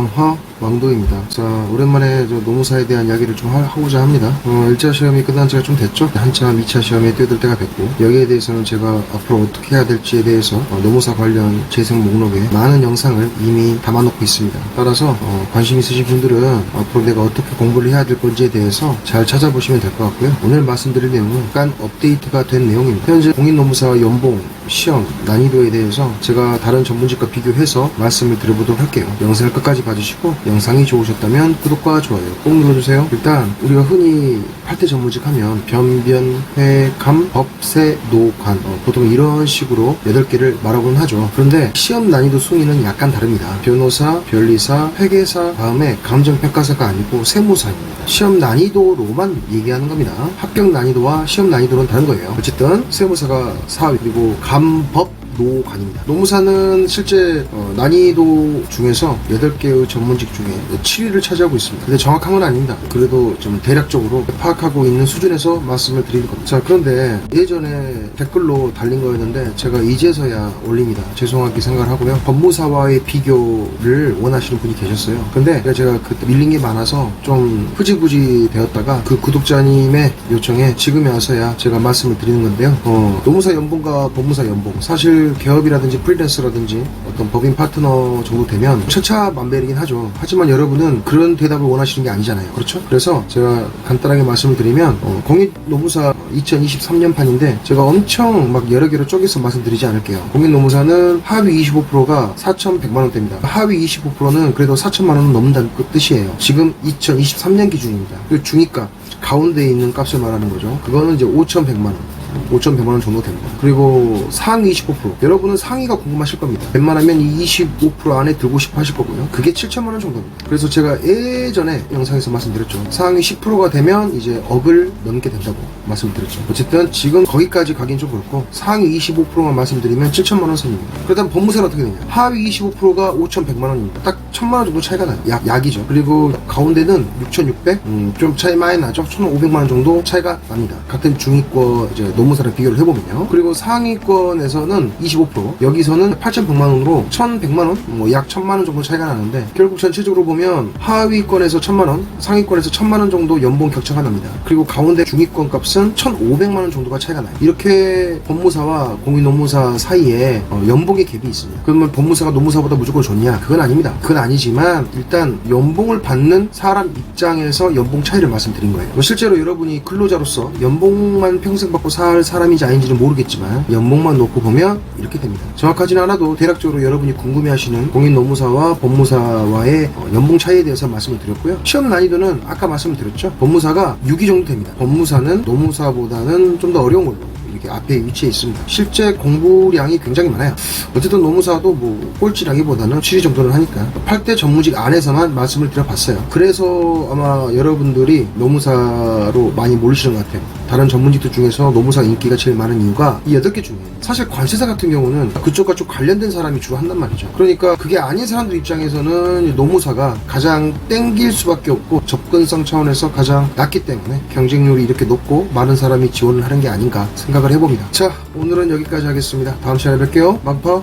왕화 왕도입니다. 자, 오랜만에 노무사에 대한 이야기를 좀 하고자 합니다. 1차 시험이 끝난 지가 좀 됐죠. 한참 2차 시험에 뛰어들 때가 됐고, 여기에 대해서는 제가 앞으로 어떻게 해야 될지에 대해서 노무사 관련 재생 목록에 많은 영상을 이미 담아놓고 있습니다. 따라서 관심 있으신 분들은 앞으로 내가 어떻게 공부를 해야 될 건지에 대해서 잘 찾아보시면 될 것 같고요. 오늘 말씀드릴 내용은 약간 업데이트가 된 내용입니다. 현재 공인노무사 연봉, 시험, 난이도에 대해서 제가 다른 전문직과 비교해서 말씀을 드려보도록 할게요. 영상을 끝까지 봐주시고 영상이 좋으셨다면 구독과 좋아요 꼭 눌러주세요. 일단 우리가 흔히 8대 전문직 하면 변변, 회, 감, 법, 세, 노, 관 보통 이런 식으로 8개를 말하곤 하죠. 그런데 시험 난이도 순위는 약간 다릅니다. 변호사, 변리사, 회계사, 다음에 감정평가사가 아니고 세무사입니다. 시험 난이도로만 얘기하는 겁니다. 합격 난이도와 시험 난이도는 다른 거예요. 어쨌든 세무사가 4위, 그리고 감, 법, 노관입니다. 노무사는 실제 난이도 중에서 8개의 전문직 중에 7위를 차지하고 있습니다. 근데 정확한 건 아닙니다. 그래도 좀 대략적으로 파악하고 있는 수준에서 말씀을 드리는 겁니다. 자, 그런데 예전에 댓글로 달린 거였는데 제가 이제서야 올립니다. 죄송하게 생각을 하고요. 법무사와의 비교를 원하시는 분이 계셨어요. 근데 제가 그때 밀린 게 많아서 좀 흐지부지 되었다가 그 구독자님의 요청에 지금에 와서야 제가 말씀을 드리는 건데요. 노무사 연봉과 법무사 연봉, 사실 개업이라든지 프리랜서라든지 어떤 법인 파트너 정도 되면 천차만별이긴 하죠. 하지만 여러분은 그런 대답을 원하시는 게 아니잖아요. 그렇죠? 그래서 제가 간단하게 말씀을 드리면 공인노무사 2023년판인데 제가 엄청 막 여러 개로 쪼개서 말씀드리지 않을게요. 공인노무사는 하위 25%가 4,100만원대입니다. 하위 25%는 그래도 4천만원은 넘는다는 그 뜻이에요. 지금 2023년 기준입니다. 그 중위값 가운데에 있는 값을 말하는 거죠. 그거는 이제 5,100만원 5,100만원 정도 됩니다. 그리고 상위 25%, 여러분은 상위가 궁금하실 겁니다. 웬만하면 이 25% 안에 들고 싶어 하실 거고요. 그게 7천만원 정도입니다. 그래서 제가 예전에 영상에서 말씀드렸죠. 상위 10%가 되면 이제 억을 넘게 된다고 말씀드렸죠. 어쨌든 지금 거기까지 가긴 좀 그렇고 상위 25%만 말씀드리면 7천만원 선입니다. 그다음 법무사는 어떻게 되냐, 하위 25%가 5,100만원입니다. 딱 1,000만원 정도 차이가 나요. 약이죠. 그리고 가운데는 6,600, 좀 차이 많이 나죠. 1,500만원 정도 차이가 납니다. 같은 중위권 이제 노무사랑 비교를 해보면요. 그리고 상위권에서는 25%, 여기서는 8,100만원으로 1,100만원, 약 1,000만원 정도 차이가 나는데, 결국 전체적으로 보면 하위권에서 1,000만원, 상위권에서 1,000만원 정도 연봉 격차가 납니다. 그리고 가운데 중위권 값은 1,500만원 정도가 차이가 나요. 이렇게 법무사와 공인노무사 사이에 연봉의 갭이 있습니다. 그러면 법무사가 노무사보다 무조건 좋냐? 그건 아닙니다. 그건 아니지만 일단 연봉을 받는 사람 입장에서 연봉 차이를 말씀드린 거예요. 실제로 여러분이 근로자로서 연봉만 평생 받고 살 사람인지 아닌지는 모르겠지만 연봉만 놓고 보면 이렇게 됩니다. 정확하지는 않아도 대략적으로 여러분이 궁금해하시는 공인노무사와 법무사와의 연봉 차이에 대해서 말씀을 드렸고요. 시험 난이도는 아까 말씀을 드렸죠. 법무사가 6위 정도 됩니다. 법무사는 노무사보다는 좀 더 어려운 걸로 이렇게 앞에 위치해 있습니다. 실제 공부량이 굉장히 많아요. 어쨌든 노무사도 꼴찌라기보다는 7위 정도는 하니까 8대 전문직 안에서만 말씀을 드려봤어요. 그래서 아마 여러분들이 노무사로 많이 몰리시는 것 같아요. 다른 전문직들 중에서 노무사 인기가 제일 많은 이유가 이 8개 중에, 사실 관세사 같은 경우는 그쪽과 좀 관련된 사람이 주로 한단 말이죠. 그러니까 그게 아닌 사람들 입장에서는 노무사가 가장 땡길 수밖에 없고 접근성 차원에서 가장 낮기 때문에 경쟁률이 이렇게 높고 많은 사람이 지원을 하는 게 아닌가 생각을 해봅니다. 자, 오늘은 여기까지 하겠습니다. 다음 시간에 뵐게요. 막파.